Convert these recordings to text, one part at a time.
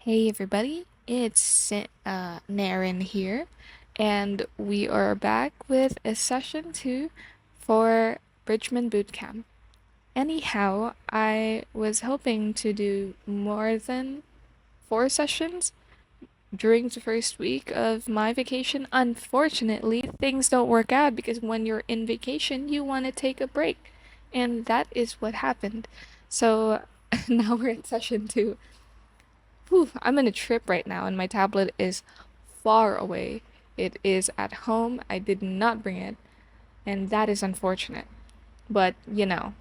Hey everybody, it's Naren here, and we are back with a session 2 for Bridgman Bootcamp. Anyhow, I was hoping to do more than 4 sessions during the first week of my vacation. Unfortunately, things don't work out because when you're in vacation, you want to take a break, and that is what happened. So now we're at session 2. Whew, I'm in a trip right now and my tablet is far away. It is at home. I did not bring it, and that is unfortunate. But, it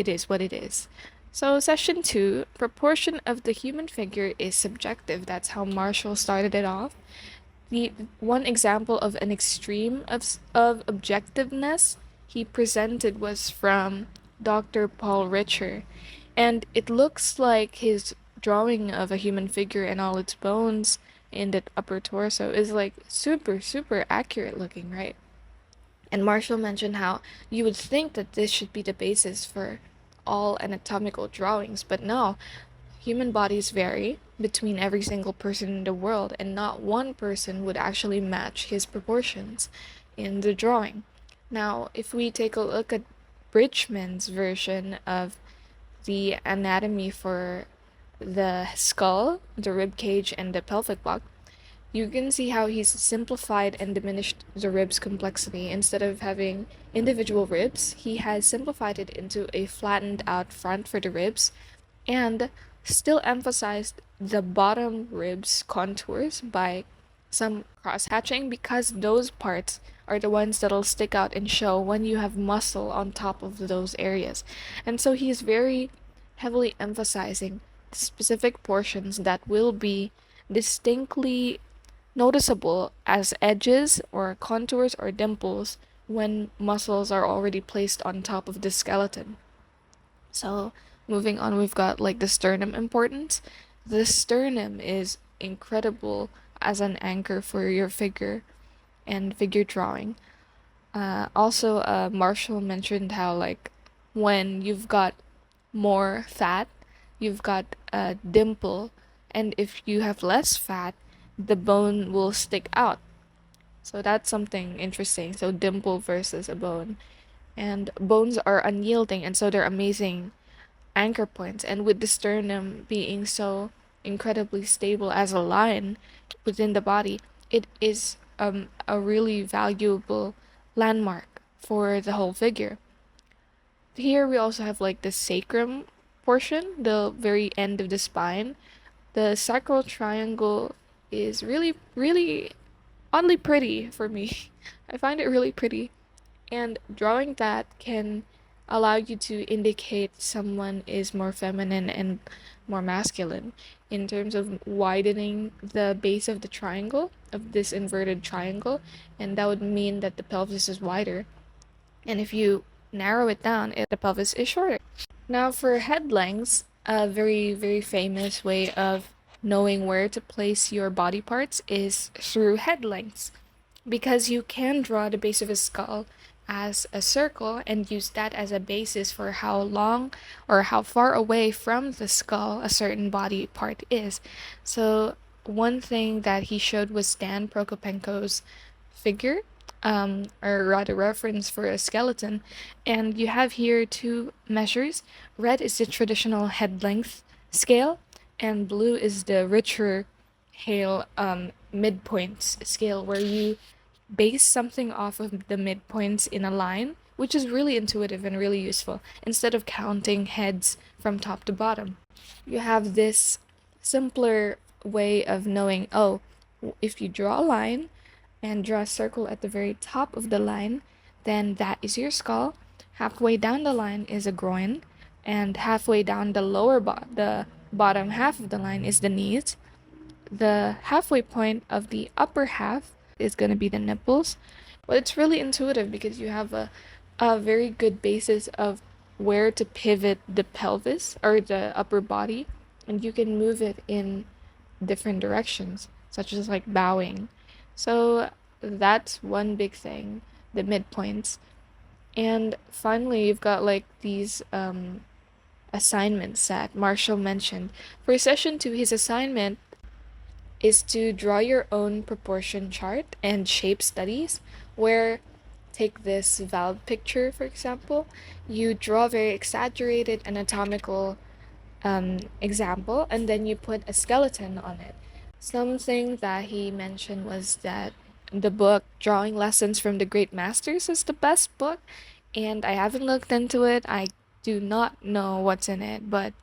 is what it is. So, session 2, proportion of the human figure is subjective. That's how Marshall started it off. The one example of an extreme of objectiveness he presented was from Dr. Paul Richer, and it looks like his drawing of a human figure and all its bones in the upper torso is like super, super accurate looking, right? And Marshall mentioned how you would think that this should be the basis for all anatomical drawings, but no, human bodies vary between every single person in the world, and not one person would actually match his proportions in the drawing. Now, if we take a look at Bridgman's version of the anatomy for the skull, the rib cage, and the pelvic block, you can see how he's simplified and diminished the rib's complexity. Instead of having individual ribs, he has simplified it into a flattened out front for the ribs and still emphasized the bottom ribs contours by some cross hatching because those parts are the ones that'll stick out and show when you have muscle on top of those areas. And so he's very heavily emphasizing specific portions that will be distinctly noticeable as edges or contours or dimples when muscles are already placed on top of the skeleton. So, moving on, we've got like the sternum importance. The sternum is incredible as an anchor for your figure and figure drawing. Also, Marshall mentioned how, like, when you've got more fat, you've got a dimple, and if you have less fat, the bone will stick out. So that's something interesting. So dimple versus a bone. And bones are unyielding, and so they're amazing anchor points. And with the sternum being so incredibly stable as a line within the body, it is a really valuable landmark for the whole figure. Here we also have like the sacrum portion, the very end of the spine. The sacral triangle is really, really oddly pretty for me. I find it really pretty. And drawing that can allow you to indicate someone is more feminine and more masculine in terms of widening the base of the triangle, of this inverted triangle, and that would mean that the pelvis is wider. And if you narrow it down, the pelvis is shorter. Now, for head lengths, a very, very famous way of knowing where to place your body parts is through head lengths, because you can draw the base of a skull as a circle and use that as a basis for how long or how far away from the skull a certain body part is. So one thing that he showed was Stan Prokopenko's figure, or rather reference for a skeleton, and you have here two measures. Red is the traditional head length scale, and blue is the richer Hale midpoints scale, where you base something off of the midpoints in a line, which is really intuitive and really useful, instead of counting heads from top to bottom. You have this simpler way of knowing, oh, if you draw a line and draw a circle at the very top of the line, then that is your skull. Halfway down the line is a groin, and halfway down the bottom half of the line is the knees. The halfway point of the upper half is going to be the nipples. But it's really intuitive because you have a very good basis of where to pivot the pelvis or the upper body, and you can move it in different directions, such as like bowing. So that's one big thing, the midpoints. And finally, you've got like these assignments that Marshall mentioned. For session 2, his assignment is to draw your own proportion chart and shape studies, where, take this valve picture for example, you draw a very exaggerated anatomical example, and then you put a skeleton on it. Something that he mentioned was that the book Drawing Lessons from the Great Masters is the best book, and I haven't looked into it. I do not know what's in it, but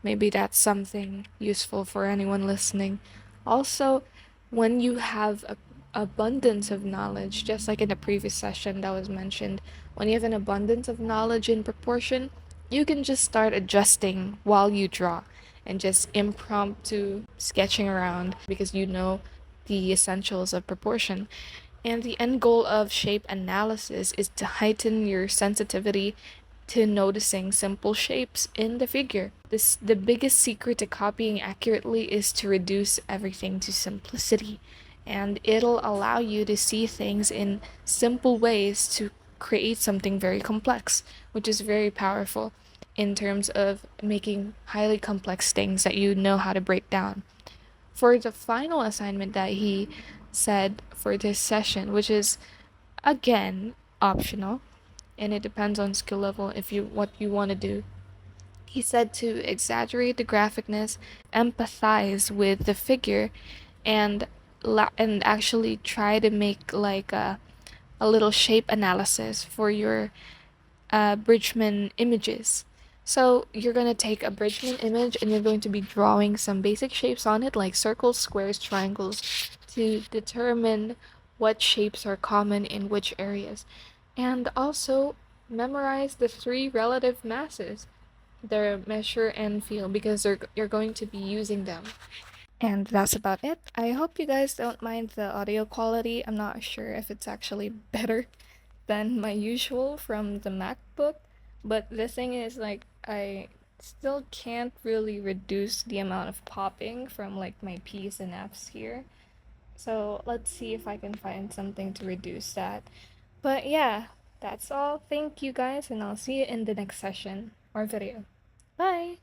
maybe that's something useful for anyone listening. Also, when you have a abundance of knowledge, just like in the previous session that was mentioned, when you have an abundance of knowledge in proportion, you can just start adjusting while you draw and just impromptu sketching around because you know the essentials of proportion. And the end goal of shape analysis is to heighten your sensitivity to noticing simple shapes in the figure. The biggest secret to copying accurately is to reduce everything to simplicity, and it'll allow you to see things in simple ways to create something very complex, which is very powerful in terms of making highly complex things that you know how to break down. For the final assignment that he said for this session, which is again optional, and it depends on skill level if you what you want to do. He said to exaggerate the graphicness, empathize with the figure, and and actually try to make like a little shape analysis for your Bridgman images. So you're going to take a Bridgman image and you're going to be drawing some basic shapes on it, like circles, squares, triangles, to determine what shapes are common in which areas. And also memorize the three relative masses, their measure and feel, because you're going to be using them. And that's about it. I hope you guys don't mind the audio quality. I'm not sure if it's actually better than my usual from the MacBook, but the thing is, like, I still can't really reduce the amount of popping from like my P's and F's here. So let's see if I can find something to reduce that. But yeah, that's all. Thank you guys, and I'll see you in the next session or video. Bye!